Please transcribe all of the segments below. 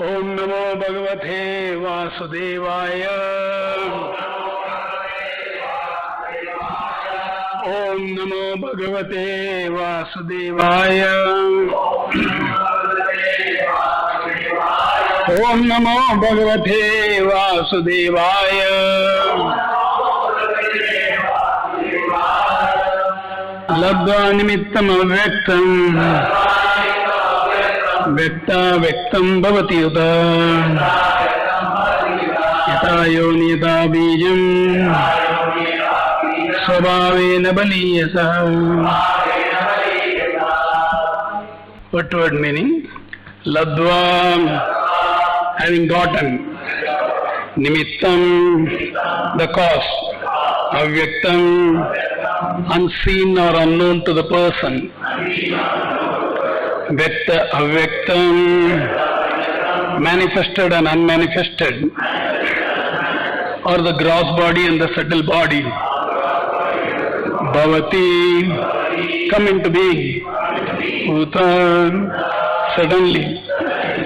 Om Namo Bhagavate Vasudevaya. Om Namo Bhagavate Vasudevaya. Om Namo Bhagavate Vasudevaya. Labdva nimittam avyaktam Vyakta Vyaktam Bhavati Uta Yata Yoni Yata Bijam Svabhavena Baliyasa. What word meaning? Ladva, having gotten. Nimittam, the cause. Avyaktam, unseen or unknown to the person. Vyakta, avyaktam, manifested and unmanifested, or the gross body and the subtle body. Bhavati, come into being. Utan, suddenly.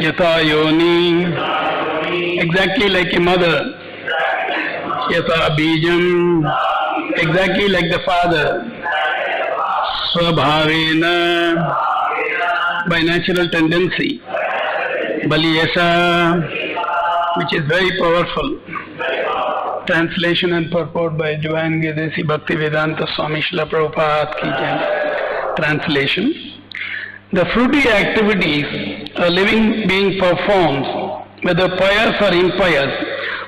Yata yoni, exactly like a mother. Yata bijam, exactly like the father. Swabhavena, by natural tendency. Baliyasa, which is very powerful. Translation and purport by Divine Gadesi Bhaktivedanta Swami Srila Prabhupada ki jai. Translation: the fruity activities a living being performs, whether pious or impious,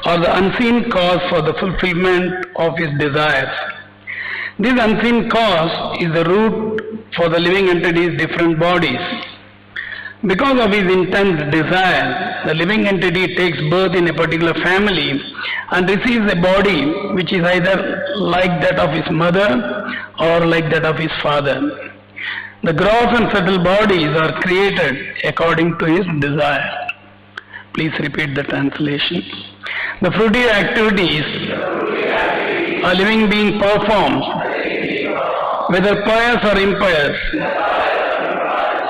are the unseen cause for the fulfillment of his desires. This unseen cause is the root for the living entity's different bodies. Because of his intense desire, the living entity takes birth in a particular family and receives a body which is either like that of his mother or like that of his father. The gross and subtle bodies are created according to his desire. Please repeat the translation. The fruity activities a living being performs, whether pious or impious,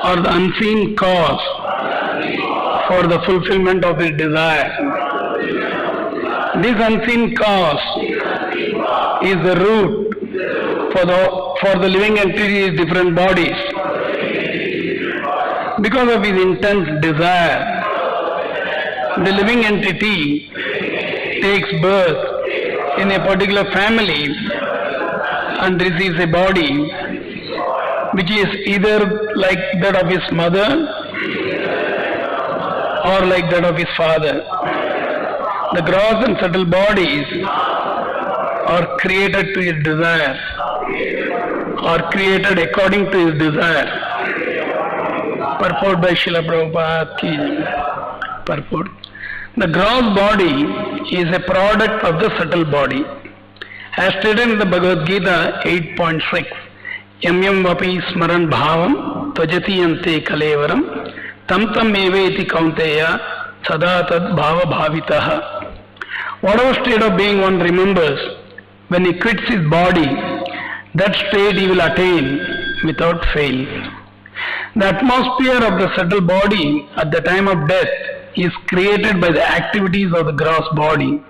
are the unseen cause for the fulfillment of his desire. This unseen cause is the root for the living entity's different bodies. Because of his intense desire, the living entity takes birth in a particular family and receives a body which is either like that of his mother or like that of his father. The gross and subtle bodies are created to his desire, are created according to his desire. Purport by Srila Prabhupada ki purport. The gross body is a product of the subtle body. As stated in the Bhagavad Gita 8.6, Yam yam vapi smaran bhavam tvajati ante kalevaram tam tam eveti kaunteya sada tad bhava bhavitaha. Whatever state of being one remembers, when he quits his body, that state he will attain without fail. The atmosphere of the subtle body at the time of death is created by the activities of the gross body.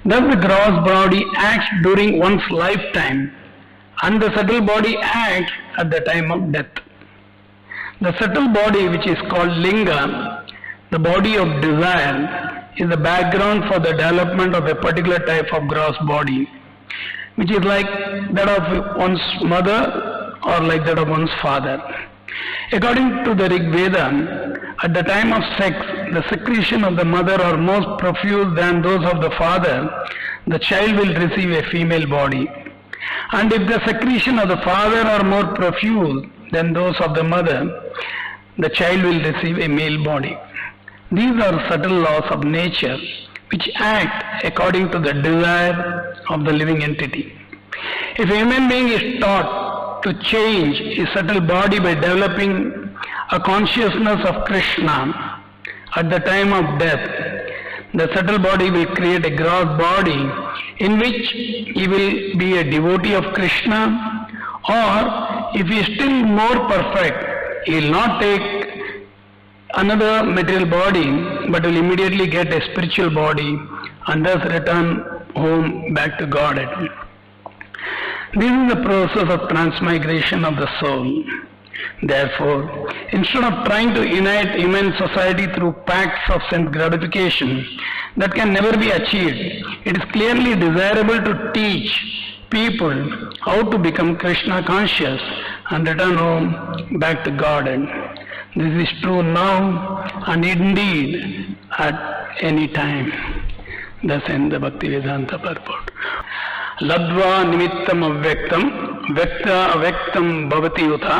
Thus the gross body acts during one's lifetime and the subtle body acts at the time of death. The subtle body, which is called linga, the body of desire, is the background for the development of a particular type of gross body, which is like that of one's mother or like that of one's father. According to the Rig Veda, at the time of sex, the secretion of the mother are more profuse than those of the father. The child will receive a female body. And if the secretion of the father are more profuse than those of the mother, the child will receive a male body. These are subtle laws of nature which act according to the desire of the living entity. If a human being is taught to change his subtle body by developing a consciousness of Krishna at the time of death, the subtle body will create a gross body in which he will be a devotee of Krishna, or if he is still more perfect, he will not take another material body, but will immediately get a spiritual body and thus return home back to Godhead. This is the process of transmigration of the soul. Therefore, instead of trying to unite human society through pacts of sense gratification that can never be achieved, it is clearly desirable to teach people how to become Krishna conscious and return home back to Godhead. This is true now and indeed at any time. Thus ends the Bhaktivedanta purport. Ladva nimittam avyaktam, vyakta avyaktam bhavati utha,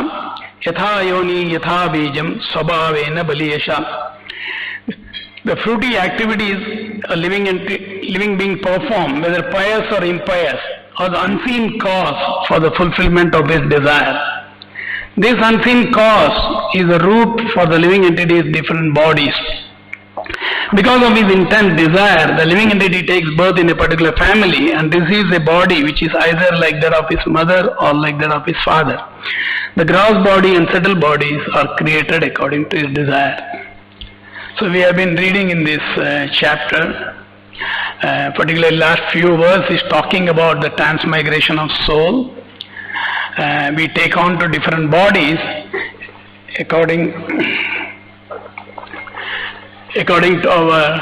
yatha yoni yatha bijam swabhavena baliyasha. The fruity activities a living being perform, whether pious or impious, are the unseen cause for the fulfillment of his desire. This unseen cause is the root for the living entity's different bodies. Because of his intense desire, the living entity takes birth in a particular family and receives a body which is either like that of his mother or like that of his father. The gross body and subtle bodies are created according to his desire. So we have been reading in this chapter, particularly last few verses talking about the transmigration of soul. We take on to different bodies according to our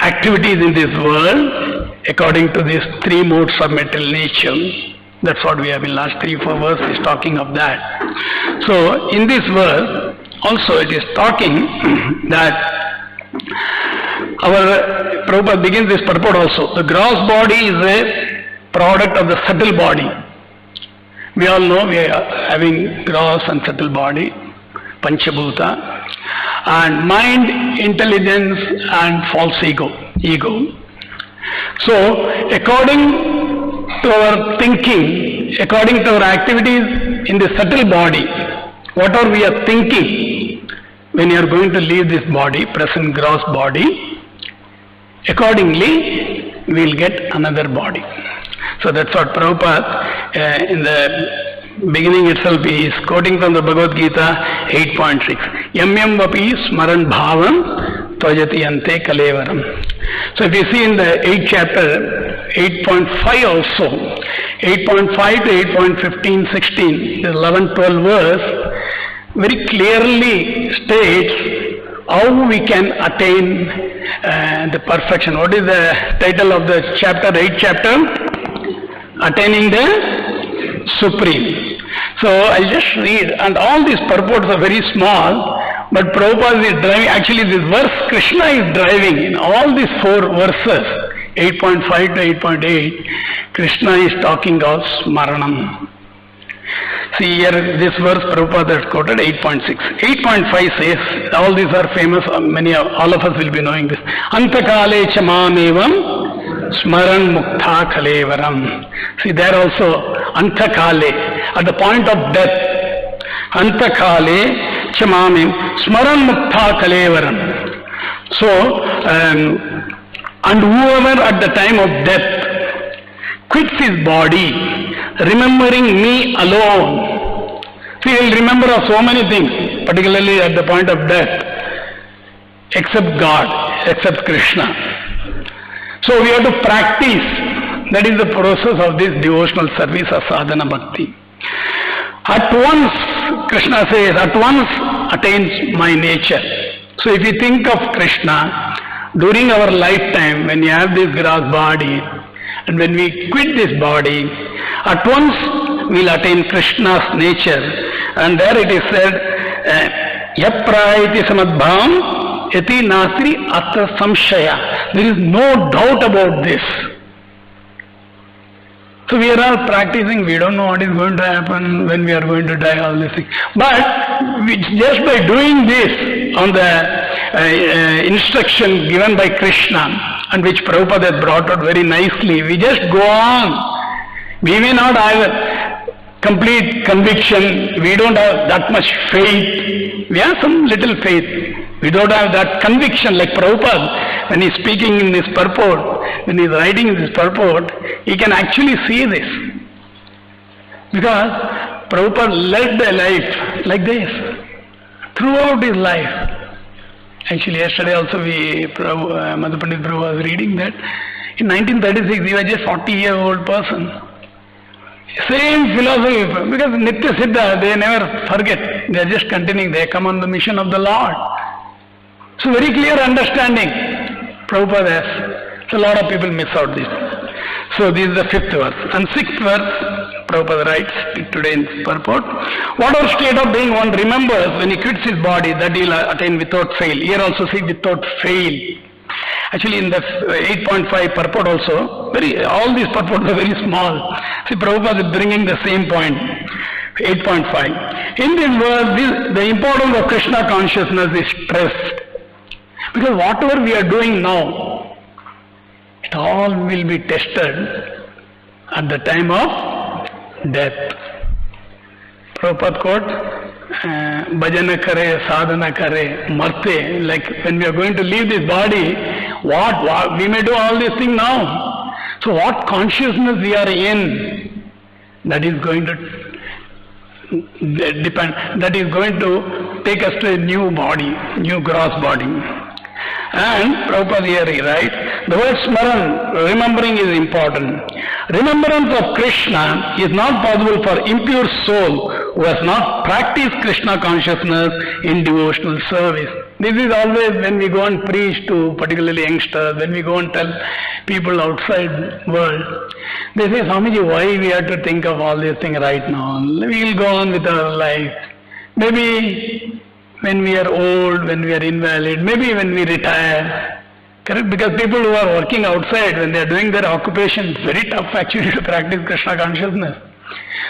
activities in this world, according to these three modes of material nature. That's what we have in last 3-4 verses talking of that. So in this verse also it is talking that our Prabhupada begins this purport also. The gross body is a product of the subtle body. We all know we are having gross and subtle body, Panchabhuta, and mind, intelligence and false ego. So, according to our thinking, according to our activities in the subtle body, whatever we are thinking when you are going to leave this body, present gross body, accordingly we will get another body. So that's what Prabhupada in the beginning itself he is quoting from the Bhagavad Gita 8.6. Yam yam vapi smaran bhavam tvajati ante kalevaram. So if you see in the 8th chapter, 8.5 also, 8.5 to 8.15, 16, the 11, 12 verse, very clearly states how we can attain the perfection. What is the title of the chapter, 8th chapter? Attaining the Supreme. So I'll just read, and all these purports are very small, but Prabhupada is driving, actually this verse Krishna is driving in all these 4 verses, 8.5 to 8.8, Krishna is talking of Smaranam. See here, this verse Prabhupada has quoted 8.6. 8.5 says, all these are famous, all of us will be knowing this. Antakale chamamevam Smaran Mukta Kalevaram. See there also, Antakale, at the point of death, Antakale Chamamim, Smaran Mukta Kalevaram. So, and whoever at the time of death quits his body, remembering me alone. See, he will remember of so many things, particularly at the point of death, except God, except Krishna. So we have to practice, that is the process of this devotional service of sadhana bhakti. At once, Krishna says, at once attains my nature. So if you think of Krishna, during our lifetime, when you have this gross body, and when we quit this body, at once we will attain Krishna's nature. And there it is said, Yapraiti samadbhavam Yati Nasri Atra Samshaya. There is no doubt about this. So we are all practicing, we don't know what is going to happen, when we are going to die, all these things. But just by doing this on the instruction given by Krishna, and which Prabhupada has brought out very nicely, we just go on. We may not have a complete conviction, we don't have that much faith, we have some little faith. We don't have that conviction like Prabhupada, when he is speaking in his purport, when he is writing in his purport, he can actually see this. Because Prabhupada led a life like this, throughout his life. Actually, yesterday also Madhu Pandit Prabhu was reading that in 1936 he was just 40-year-old person. Same philosophy, because Nitya Siddha, they never forget. They are just continuing. They come on the mission of the Lord. So very clear understanding Prabhupada has. So a lot of people miss out this. So this is the 5th verse. And 6th verse, Prabhupada writes today in this purport, whatever state of being one remembers when he quits his body, that he will attain without fail. Here also see without fail. Actually in the 8.5 purport also, all these purports are very small. See, Prabhupada is bringing the same point. 8.5. In this verse, the importance of Krishna consciousness is stressed. Because whatever we are doing now, it all will be tested at the time of death. Prabhupada quote, bhajana kare, sadhana kare, marte, like when we are going to leave this body, what we may do all these things now. So what consciousness we are in, that is going to depend, that is going to take us to a new body, new gross body. And Prabhupada here he writes, the word smaran, remembering, is important. Remembrance of Krishna is not possible for impure soul who has not practiced Krishna consciousness in devotional service. This is always when we go and preach to particularly youngsters, when we go and tell people outside world, they say, Swamiji, why we have to think of all these things right now? We will go on with our life. Maybe when we are old, when we are invalid, maybe when we retire. Correct? Because people who are working outside, when they are doing their occupation, it's very tough actually to practice Krishna consciousness.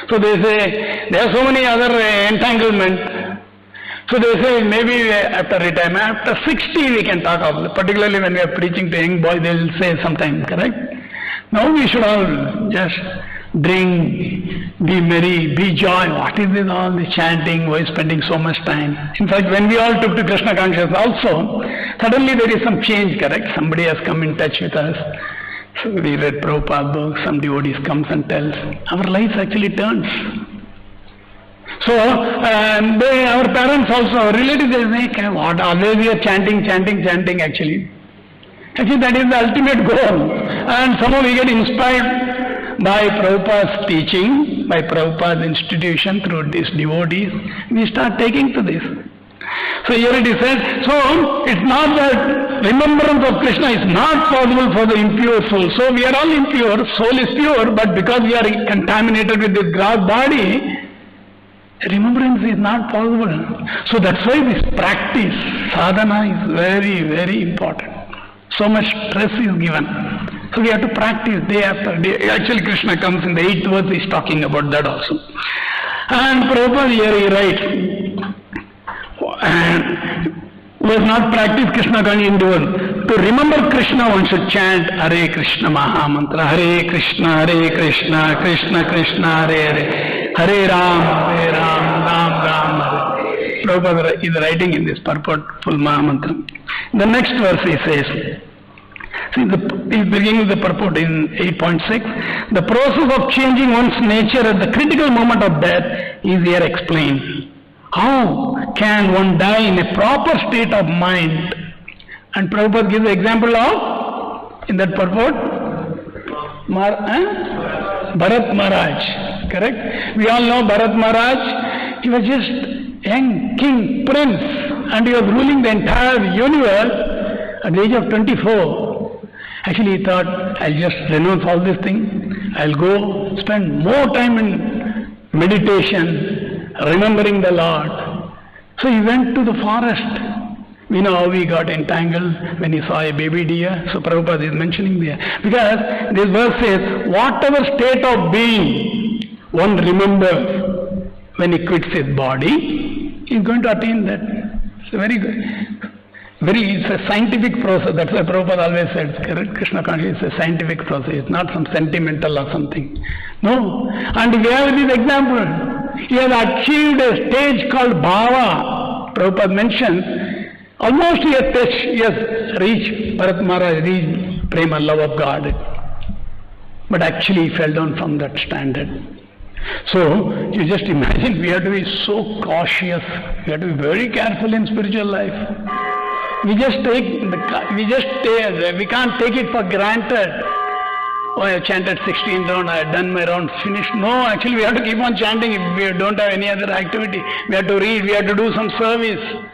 So they say, there are so many other entanglements. So they say, maybe after retirement, after 60 we can talk of, particularly when we are preaching to young boys, they will say sometimes, correct? Now we should all just drink, be merry, be joy. What is this all this chanting? Why spending so much time? In fact, when we all took to Krishna consciousness also, suddenly there is some change, correct? Somebody has come in touch with us. So we read Prabhupada books, some devotees comes and tells. Our life actually turns. So our parents also, our relatives, they say, what, always we are chanting actually. Actually that is the ultimate goal. And somehow we get inspired by Prabhupada's teaching, by Prabhupada's institution through these devotees. We start taking to this. So here it is said, so it's not that remembrance of Krishna is not possible for the impure soul. So we are all impure, soul is pure, but because we are contaminated with this gross body, remembrance is not possible. So that's why this practice, sadhana, is very, very important. So much stress is given. So we have to practice day after day. Actually Krishna comes in the 8th verse, he is talking about that also. And Prabhupada here he writes, and who has not practiced Krishna consciousness, to remember Krishna one should chant Hare Krishna Maha Mantra, Hare Krishna, Krishna Krishna, Hare Hare Ram, Ram Ram, Hare. Prabhupada is writing in this purportful Maha Mantra. The next verse he says, see, he is beginning the purport in 8.6. The process of changing one's nature at the critical moment of death is here explained. How can one die in a proper state of mind? And Prabhupada gives the example of, in that purport, Bharat Maharaj, correct? We all know Bharat Maharaj, he was just young king, prince, and he was ruling the entire universe at the age of 24. Actually he thought, I'll just renounce all these things, I'll go spend more time in meditation, remembering the Lord. So he went to the forest. We know how he got entangled when he saw a baby deer. So Prabhupada is mentioning there. Because this verse says, whatever state of being one remembers when he quits his body, he is going to attain that. It's very good. It's a scientific process. That's why Prabhupada always said, Krishna consciousness is a scientific process. It's not some sentimental or something. No. And we have this example. He has achieved a stage called Bhava. Prabhupada mentions, almost he has reached, Bharat Maharaj reached prema, love of God. But actually he fell down from that standard. So you just imagine, we have to be so cautious, we have to be very careful in spiritual life. We can't take it for granted. Oh, I have chanted 16 rounds, I have done my round, finished. No, actually we have to keep on chanting if we don't have any other activity. We have to read, we have to do some service.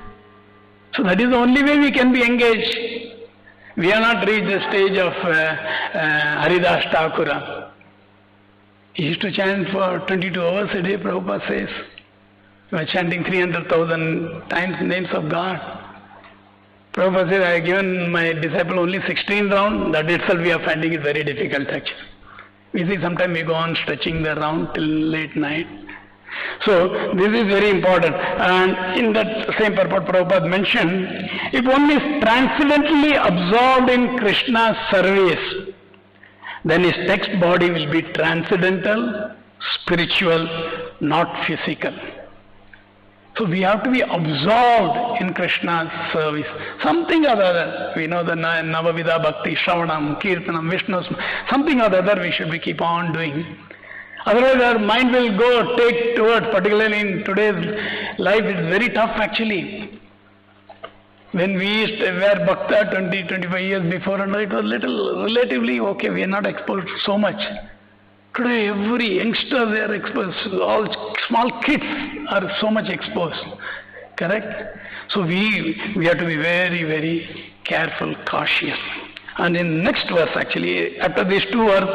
So that is the only way we can be engaged. We have not reached the stage of Haridas Thakura. He used to chant for 22 hours a day, Prabhupada says. We are chanting 300,000 times names of God. Prabhupada said, I have given my disciple only 16 rounds. That itself we are finding is very difficult actually. We see sometimes we go on stretching the round till late night. So this is very important. And in that same purport Prabhupada mentioned, if one is transcendently absorbed in Krishna's service, then his text body will be transcendental, spiritual, not physical. So we have to be absorbed in Krishna's service. Something or other. We know the Navavida Bhakti, Shravanam, Kirtanam, Vishnu, something or other we should be keep on doing. Otherwise our mind will go take towards, particularly in today's life, it's very tough actually. When we were Bhakta 20-25 years before, and it was relatively okay, we are not exposed so much. Today every youngster they are exposed, all small kids are so much exposed, correct? So we have to be very, very careful, cautious. And in next verse actually, after these two verses,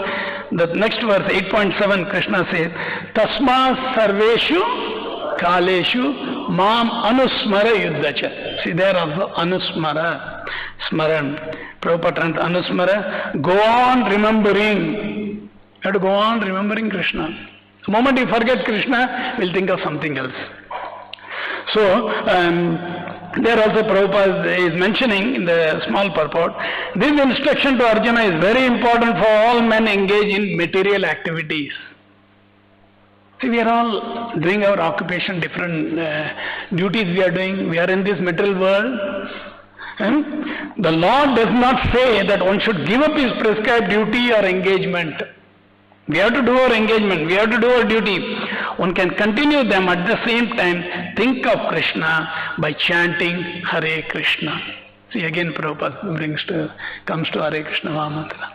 the next verse 8.7 Krishna says, Tasma sarveshu kaleshu mam anusmara yuddhacha. See there also anusmara, smaran. Prabhupada translates anusmara, go on remembering. You have to go on remembering Krishna. The moment you forget Krishna, we'll think of something else. So, there also Prabhupada is mentioning in the small purport, this instruction to Arjuna is very important for all men engaged in material activities. See, we are all doing our occupation, different duties we are doing. We are in this material world. The Lord does not say that one should give up his prescribed duty or engagement. We have to do our engagement, we have to do our duty. One can continue them at the same time, think of Krishna by chanting Hare Krishna. See again Prabhupada comes to Hare Krishna Mahamantra.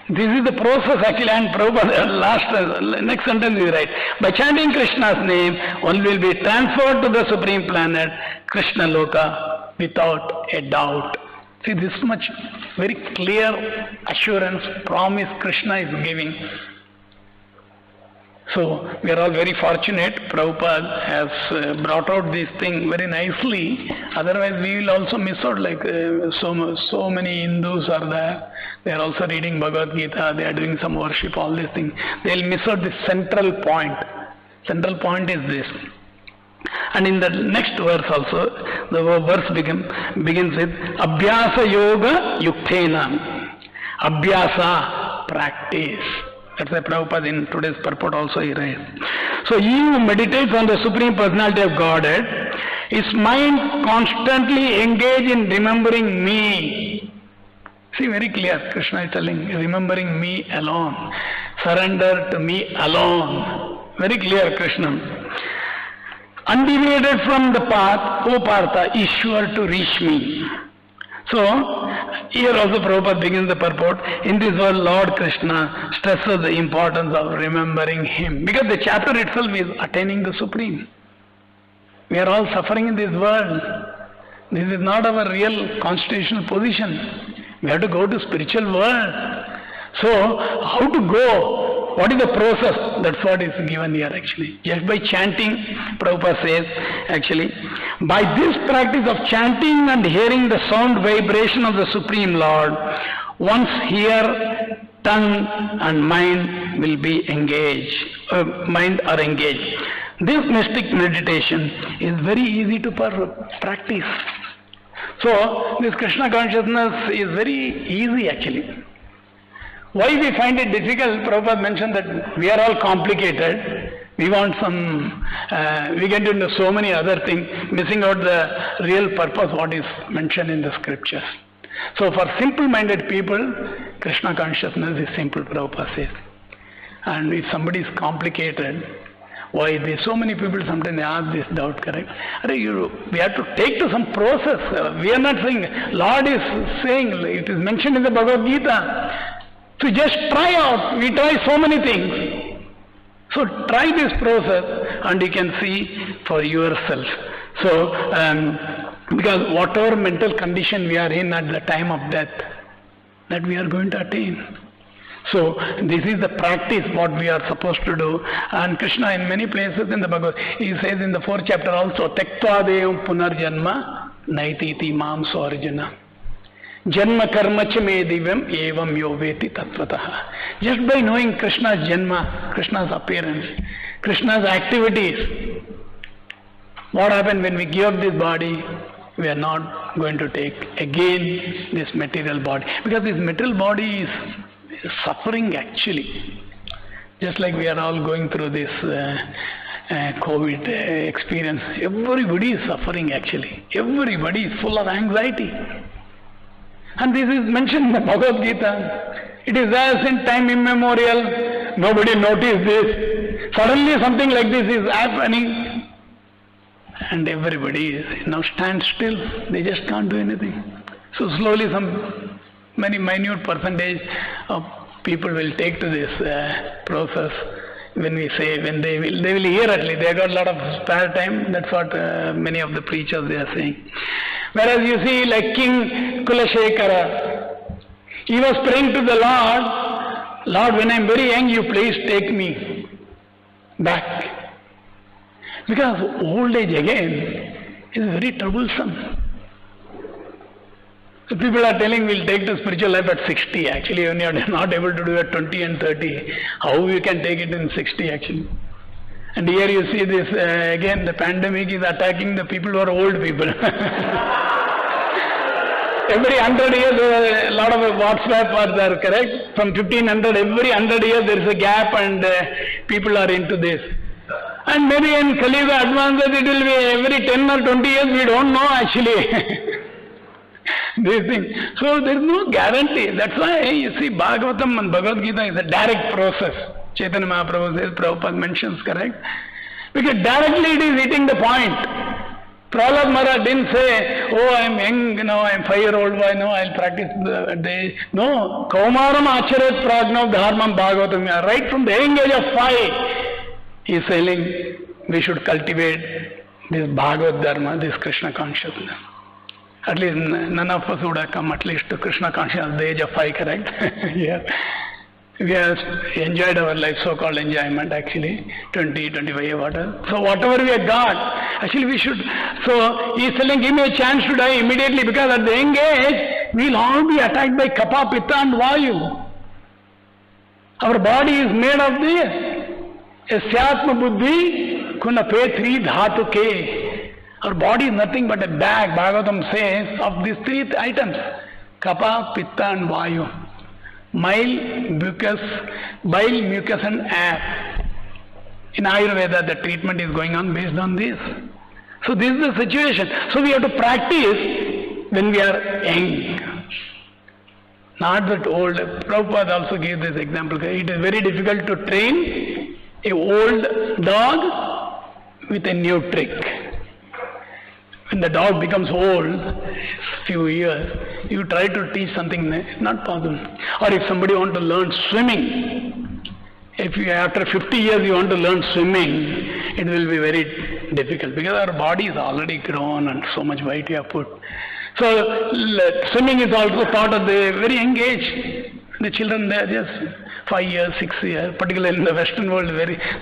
This is the process actually, and Prabhupada next sentence is right. By chanting Krishna's name, one will be transferred to the supreme planet, Krishna Loka, without a doubt. See, this much very clear assurance, promise Krishna is giving. So, we are all very fortunate. Prabhupada has brought out this thing very nicely. Otherwise, we will also miss out, like so many Hindus are there. They are also reading Bhagavad Gita, they are doing some worship, all these things. They will miss out the central point. Central point is this. And in the next verse also, the verse begins with Abhyasa Yoga Yuktena. Abhyasa, practice. That's why Prabhupada in today's purport also he writes. So he who meditates on the Supreme Personality of Godhead, his mind constantly engaged in remembering me. See, very clear, Krishna is telling, remembering me alone. Surrender to me alone. Very clear, Krishna. Undeviated from the path, O Partha, is sure to reach me. So, here also Prabhupada begins the purport. In this world, Lord Krishna stresses the importance of remembering Him. Because the chapter itself is attaining the Supreme. We are all suffering in this world. This is not our real constitutional position. We have to go to spiritual world. So, how to go? What is the process? That's what is given here actually. Just by chanting, Prabhupada says actually, by this practice of chanting and hearing the sound vibration of the Supreme Lord, one's ear, tongue and mind will be engaged. Mind are engaged. This mystic meditation is very easy to practice. So, this Krishna consciousness is very easy actually. Why we find it difficult? Prabhupada mentioned that we are all complicated. We want we get into so many other things, missing out the real purpose what is mentioned in the scriptures. So for simple-minded people, Krishna consciousness is simple, Prabhupada says. And if somebody is complicated, Why this? So many people sometimes ask this doubt, correct? We have to take to some process. We are not saying, Lord is saying, it is mentioned in the Bhagavad Gita, to just try out. We try so many things. So try this process and you can see for yourself. So, because whatever mental condition we are in at the time of death, that we are going to attain. So this is the practice what we are supposed to do. And Krishna in many places in the Bhagavad, he says in the 4th chapter also, Tektva devam punarjanma naititi mam swarjana. Janma karma cha me divyam evam yo veti tattvataha. Just by knowing Krishna's janma, Krishna's appearance, Krishna's activities, what happens when we give up this body? We are not going to take again this material body. Because this material body is suffering actually. Just like we are all going through this COVID experience. Everybody is suffering actually. Everybody is full of anxiety. And this is mentioned in the Bhagavad Gita. It is as in time immemorial. Nobody noticed this. Suddenly something like this is happening. And everybody is now stand still. They just can't do anything. So slowly many minute percentage of people will take to this process. When we say, when they will hear at least. They got a lot of spare time. That's what many of the preachers they are saying. Whereas you see like King Kulashekara, he was praying to the Lord, Lord, when I am very young, you please take me back. Because old age again is very troublesome. So people are telling we'll take to spiritual life at 60. Actually, when you are not able to do it at 20 and 30, how you can take it in 60 actually? And here you see this, again the pandemic is attacking the people who are old people. Every 100 years a lot of WhatsApp are there, correct? From 1500, every 100 years there is a gap and people are into this. And maybe in Kali Yuga advances it will be every 10 or 20 years, we don't know actually. These things. So there is no guarantee. That's why you see Bhagavatam and Bhagavad Gita is a direct process. Chaitanya Mahaprabhu says, Prabhupada mentions, correct? Because directly it is hitting the point. Prahlad Maharaj didn't say, oh, I am young, I am 5-year-old boy, I'll practice the day. No, Kaumaram Acharat Prajnav Dharmam Bhagavatam. Right from the young age of 5, he is saying we should cultivate this Bhagavad Dharma, this Krishna consciousness. At least none of us would have come at least to Krishna consciousness at the age of 5, correct? Yeah. We have enjoyed our life, so-called enjoyment actually, 20, 25, whatever. So whatever we have got, actually we should, so he is telling, give me a chance to die immediately, because at the young age, we will all be attacked by Kapha, Pitta and Vayu. Our body is made of this. Yasyatma buddhi kunape 3 dhatu ke. Our body is nothing but a bag, Bhagavatam says, of these 3 items. Kapha, Pitta and Vayu. Bile, mucus and air. In Ayurveda, the treatment is going on based on this. So this is the situation. So we have to practice when we are young. Not that old. Prabhupada also gave this example. It is very difficult to train an old dog with a new trick. When the dog becomes old, few years, you try to teach something, not possible. Or if somebody wants to learn swimming, if you, after 50 years you want to learn swimming, it will be very difficult because our body is already grown and so much weight you have put. So swimming is also part of the very young age. The children, they are just 5 years, 6 years, particularly in the Western world,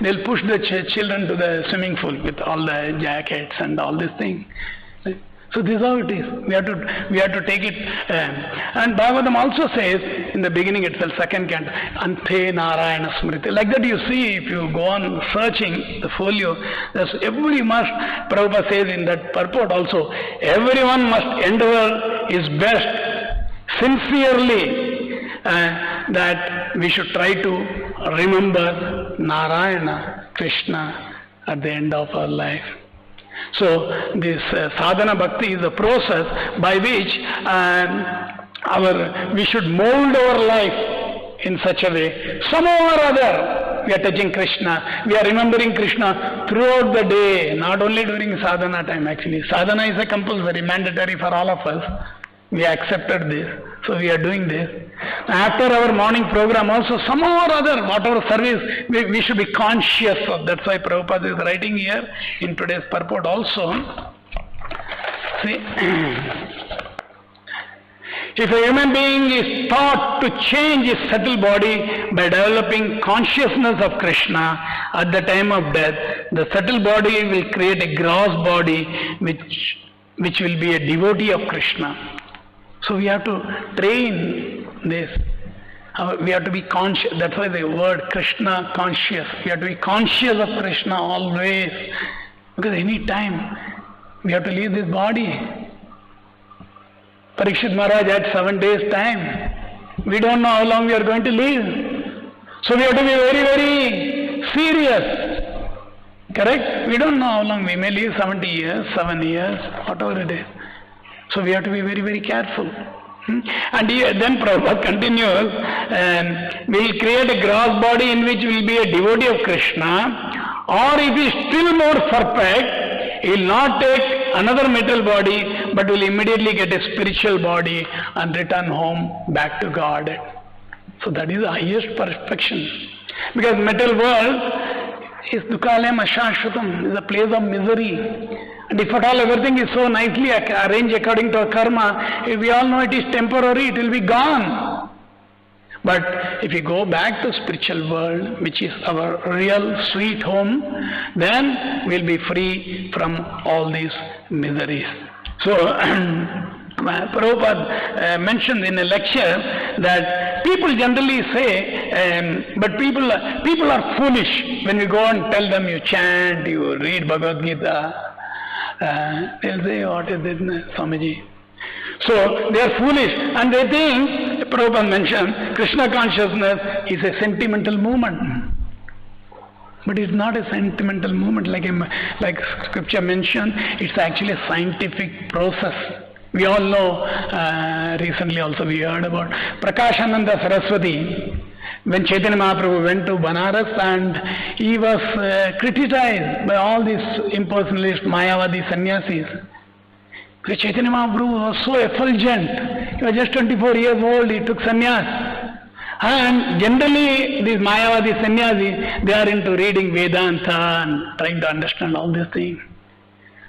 they'll push the children to the swimming pool with all the jackets and all these things. So this is how it is. We have to take it. And Bhagavatam also says in the beginning itself, second canto, Ante Narayana Smriti. Like that you see, if you go on searching the folio, every must, Prabhupada says in that purport also, everyone must endeavor his best, sincerely, that we should try to remember Narayana, Krishna at the end of our life. So this sadhana bhakti is a process by which we should mold our life in such a way. Somehow or other, we are touching Krishna, we are remembering Krishna throughout the day, not only during sadhana time actually. Sadhana is a compulsory, mandatory for all of us. We accepted this, so we are doing this. After our morning program also, somehow or other, whatever service, we should be conscious of. That's why Prabhupada is writing here in today's purport also. See, if a human being is taught to change his subtle body by developing consciousness of Krishna at the time of death, the subtle body will create a gross body which will be a devotee of Krishna. So we have to train this. We have to be conscious. That's why the word Krishna conscious. We have to be conscious of Krishna always. Because any time we have to leave this body. Parikshit Maharaj had 7 days time. We don't know how long we are going to live. So we have to be very, very serious. Correct? We don't know how long. We may live 70 years, 7 years, whatever it is. So we have to be very, very careful. And then Prabhupada continues, we will create a gross body in which we will be a devotee of Krishna, or if he is still more perfect, he will not take another material body, but will immediately get a spiritual body and return home back to God. So that is the highest perfection. Because material world is dukkhalayam ashashvatam, is a place of misery. And if at all everything is so nicely arranged according to our karma, we all know it is temporary, it will be gone. But if we go back to spiritual world, which is our real sweet home, then we will be free from all these miseries. So, Prabhupada mentioned in a lecture that people generally say, but people are foolish when we go and tell them you chant, you read Bhagavad Gita. They'll say, what is this, Swamiji? So they are foolish and they think, Prabhupada mentioned, Krishna consciousness is a sentimental movement. But it's not a sentimental movement like scripture mentioned, it's actually a scientific process. We all know, recently also we heard about Prakashananda Saraswati. When Chaitanya Mahaprabhu went to Banaras and he was criticized by all these impersonalist Mayavadi sannyasis. Because Chaitanya Mahaprabhu was so effulgent. He was just 24 years old, he took sannyas. And generally these Mayavadi sannyasis, they are into reading Vedanta and trying to understand all these things.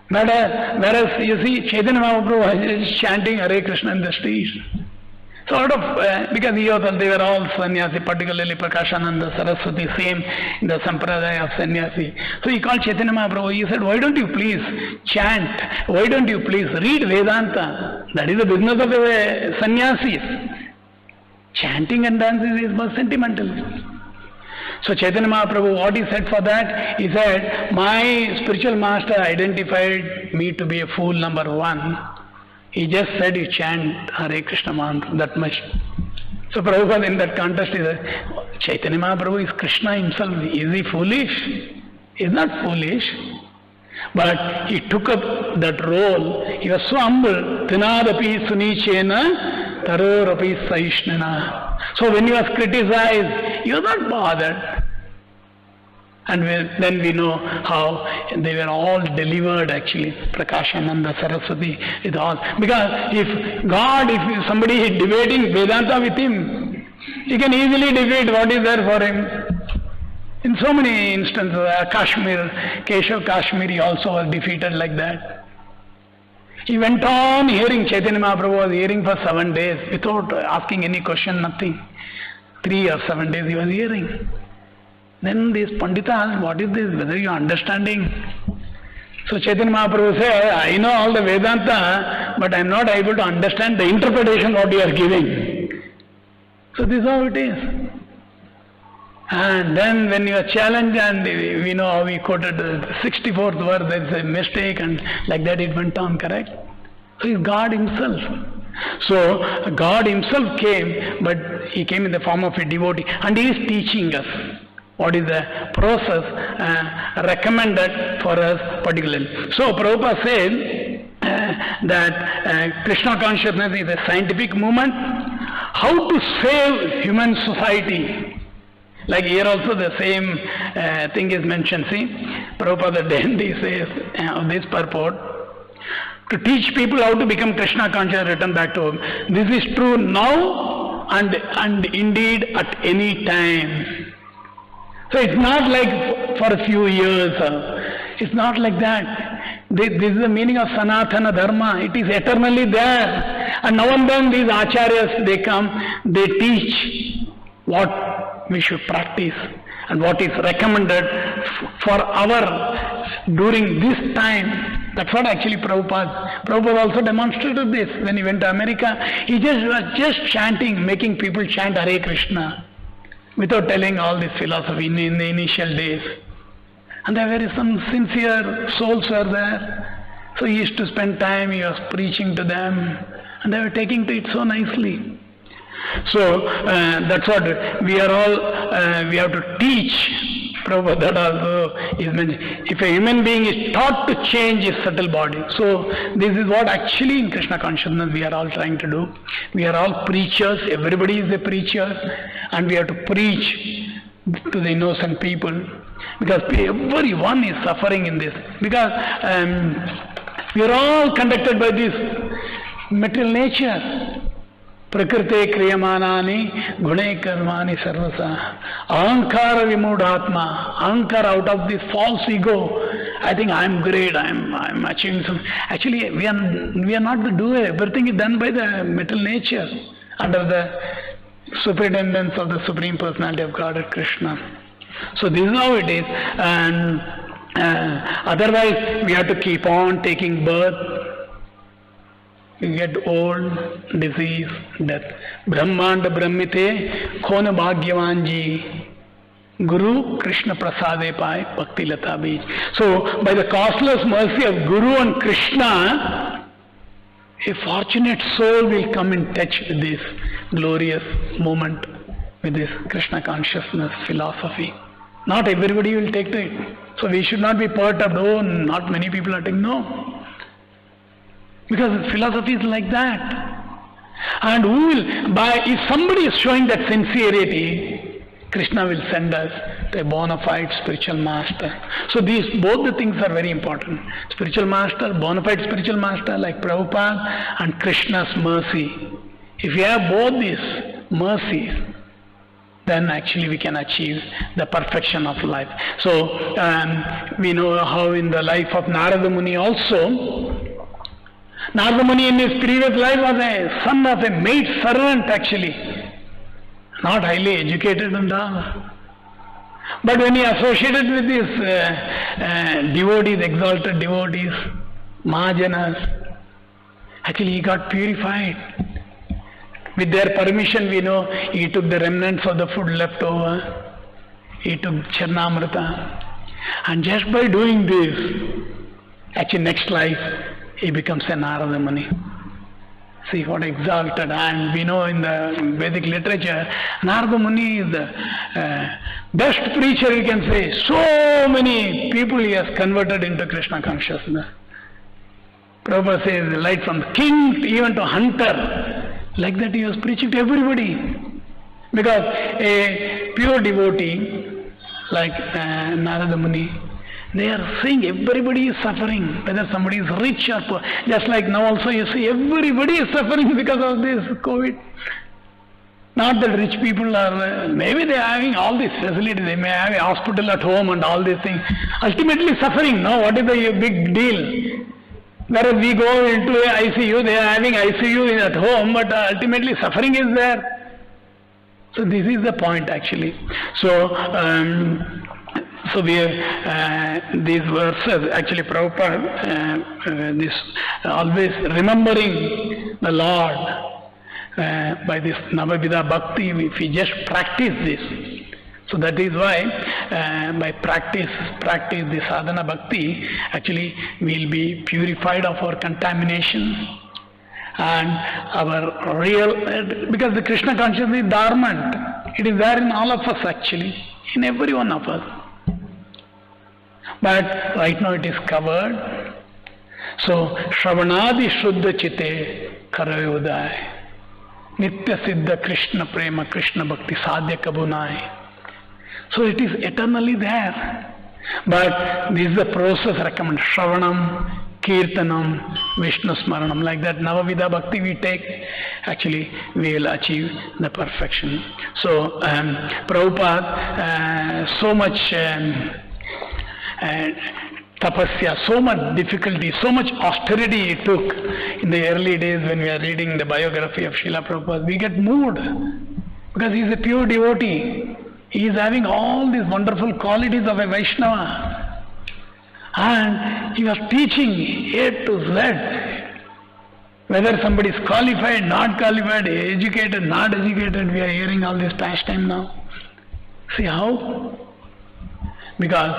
Whereas you see Chaitanya Mahaprabhu was chanting Hare Krishna in the streets. Sort of, because they were all sannyasi, particularly Prakashananda Saraswati, same in the sampradaya of sannyasi. So he called Chaitanya Mahaprabhu, he said, why don't you please chant? Why don't you please read Vedanta? That is the business of the sannyasis. Chanting and dancing is more sentimental. So Chaitanya Mahaprabhu, what he said for that? He said, my spiritual master identified me to be a fool number one. He just said you chant Hare Krishna mantra, that much. So Prabhupada in that context he said, Chaitanya Mahaprabhu is Krishna himself. Is he foolish? He is not foolish. But he took up that role. He was so humble. Tinadapi sunichena tarorapi saishnana. So when he was criticized, he was not bothered. And then we know how they were all delivered actually, Prakashananda Saraswati, with all. Because if somebody is debating Vedanta with him, he can easily defeat what is there for him. In so many instances, Keshav Kashmiri also was defeated like that. He went on hearing, Chaitanya Mahaprabhu was hearing for 7 days without asking any question, nothing. 3 or 7 days he was hearing. Then this Pandita asked, what is this, whether you are understanding? So Chaitanya Mahaprabhu said, I know all the Vedanta, but I am not able to understand the interpretation what you are giving. So this is how it is. And then when you are challenged, and we know how we quoted the 64th verse, there is a mistake, and like that it went on, correct? So he is God himself. So God himself came, but he came in the form of a devotee, and he is teaching us what is the process recommended for us particularly. So Prabhupada said that Krishna consciousness is a scientific movement. How to save human society? Like here also the same thing is mentioned. See, Prabhupada Dandy says of this purport, to teach people how to become Krishna conscious and return back to home. This is true now and indeed at any time. So it's not like for a few years. It's not like that. This is the meaning of Sanatana Dharma. It is eternally there. And now and then these acharyas, they come, they teach what we should practice and what is recommended for our during this time. That's what actually Prabhupada also demonstrated this when he went to America. He was just chanting, making people chant Hare Krishna without telling all this philosophy in the initial days. And there were some sincere souls were there. So he used to spend time, he was preaching to them, and they were taking to it so nicely. So that's what we are all, we have to teach. Prabhupada also is mentioned. If a human being is taught to change his subtle body, so this is what actually in Krishna consciousness we are all trying to do. We are all preachers, everybody is a preacher, and we have to preach to the innocent people, because everyone is suffering in this, because we are all conducted by this material nature. Prakrite kriyamanani gune karmani sarvasa. Ahankara vimudhatma. Ahankara, out of this false ego. I think I am great, I am achieving something. Actually, we are not the doer. Everything is done by the material nature under the superintendence of the Supreme Personality of Godhead Krishna. So this is how it is. And otherwise, we have to keep on taking birth. You get old, disease, death. Brahmanda Brahmite Khona Bhagyavanji Guru Krishna Prasade Pai Bhakti Lata Bij. So by the causeless mercy of Guru and Krishna, a fortunate soul will come in touch with this glorious moment, with this Krishna consciousness philosophy. Not everybody will take to it. So we should not be perturbed, oh, not many people are taking. No. Because philosophy is like that. And who will, if somebody is showing that sincerity, Krishna will send us to a bona fide spiritual master. So both the things are very important. Spiritual master, bona fide spiritual master like Prabhupada, and Krishna's mercy. If you have both these mercies, then actually we can achieve the perfection of life. So we know how in the life of Narada Muni also, Narada Muni in his previous life was a son of a maid servant actually, not highly educated and all. But when he associated with these devotees, exalted devotees, Mahajanas, actually he got purified. With their permission, we know he took the remnants of the food left over, he took Charnamrita, and just by doing this, actually next life, he becomes a Narada Muni. See what exalted. And we know in the Vedic literature, Narada Muni is the best preacher, you can say. So many people he has converted into Krishna consciousness. Prabhupada says, light from the king even to hunter. Like that he was preaching to everybody. Because a pure devotee like Narada Muni, they are seeing everybody is suffering, whether somebody is rich or poor. Just like now also you see everybody is suffering because of this COVID. Not that rich people are, maybe they are having all these facilities, they may have a hospital at home and all these things. Ultimately suffering, no, what is the big deal? Whereas we go into a ICU, they are having ICU at home, but ultimately suffering is there. So this is the point actually. So we these verses, actually Prabhupada, this always remembering the Lord by this Navavida Bhakti, if we just practice this. So that is why by practice the sadhana bhakti, actually we will be purified of our contamination and our real, because the Krishna consciousness is dormant. It is there in all of us actually, in every one of us. But right now it is covered. So, Shravanadi Shuddha Chite Karayodai Nitya Siddha Krishna Prema Krishna Bhakti Sadhya Kabunai. So it is eternally there. But this is the process recommended. Shravanam, Kirtanam, Vishnu Smaranam, like that Navavida Bhakti we take, actually we will achieve the perfection. So Prabhupada, so much tapasya, so much difficulty, so much austerity he took in the early days when we are reading the biography of Srila Prabhupada. We get moved because he is a pure devotee. He is having all these wonderful qualities of a Vaishnava. And he was teaching A to Z. Whether somebody is qualified, not qualified, educated, not educated, we are hearing all this pastime now. See how? Because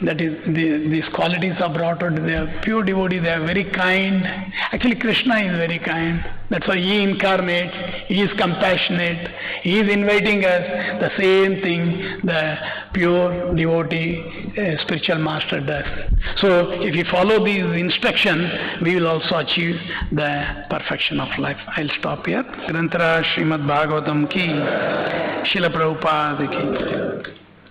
that is these qualities are brought out. They are pure devotees. They are very kind. Actually, Krishna is very kind. That's why he incarnates. He is compassionate. He is inviting us. The same thing the pure devotee, spiritual master does. So, if we follow these instructions, we will also achieve the perfection of life. I'll stop here. Grantara Srimad-Bhagavatam ki, Srila Prabhupada ki.